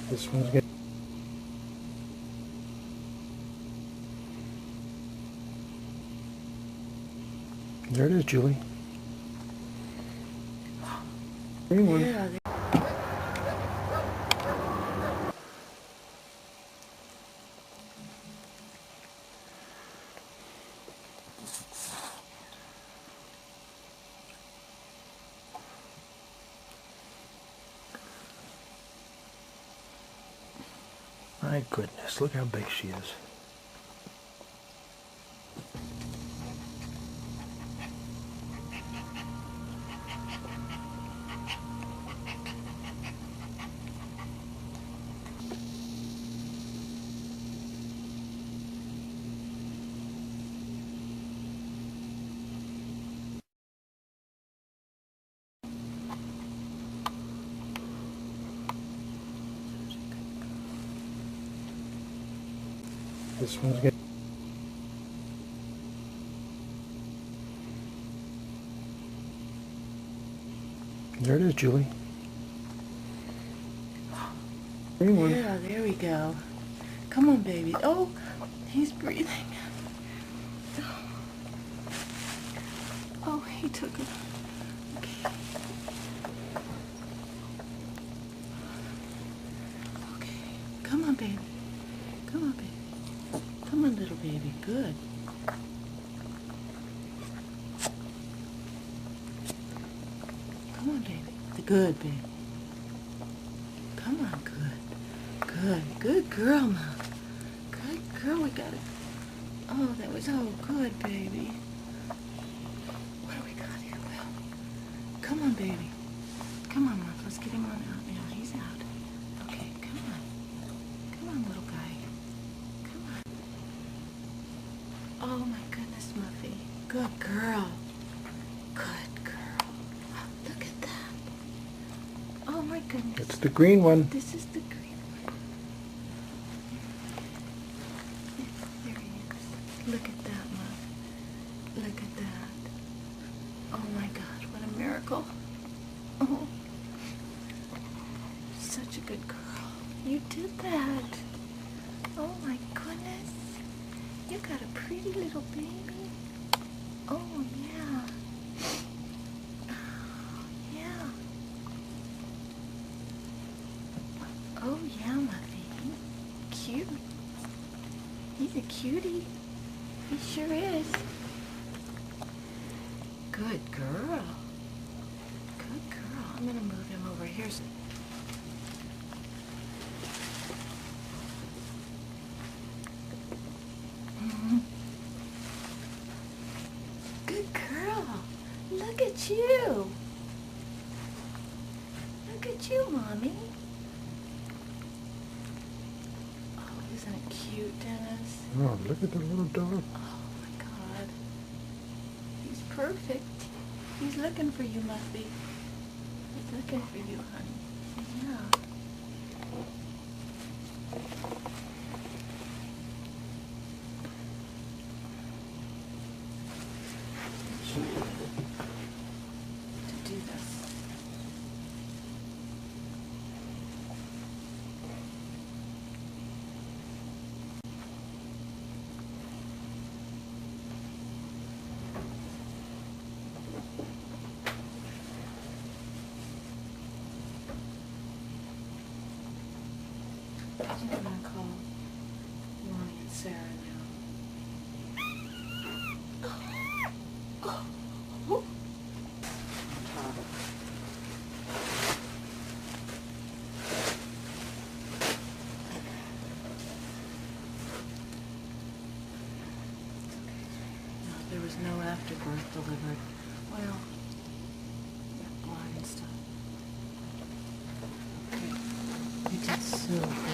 This one's good. There it is, Julie. Green one. Yeah, My goodness, look how big she is. This one's good. There it is, Julie. Green one. yeah, there we go. Come on, baby. Oh, he's breathing. Oh, he took it. Okay. Okay. Come on, baby. Come on, baby. Come on, little baby. Good. Come on, baby. The good, baby. Come on, good. Good. Good girl, Mom. Good girl. We got it. Oh, that was so good, baby. What do we got here, Will? Come on, baby. Come on, Mom. Let's get him on out now. He's out. Okay, come on. Come on, little guy. Come on. Oh, my goodness, Muffy. Good girl. Good girl. Look at that. Oh, my goodness. It's the green one. This is the green one. There he is. Look at that, Mom. Look at that. Oh my God, what a miracle. Oh, such a good girl. You did that. Oh my goodness. You got a pretty little baby. Oh yeah. Yeah. Oh yeah, Muffy. Cute. He's a cutie. He sure is. Good girl. Good girl. I'm gonna move him over here. Good girl. Look at you. Look at you, Mommy. Oh, isn't it cute, Dennis? Oh, look at the little dog. Oh my God. He's perfect. He's looking for you, Muffy. He's looking for you, honey. Yeah. To do this. I'm gonna call Lonnie and Sarah now. Oh. No, there was no afterbirth delivered. Well, blood and stuff. Okay. You did so good.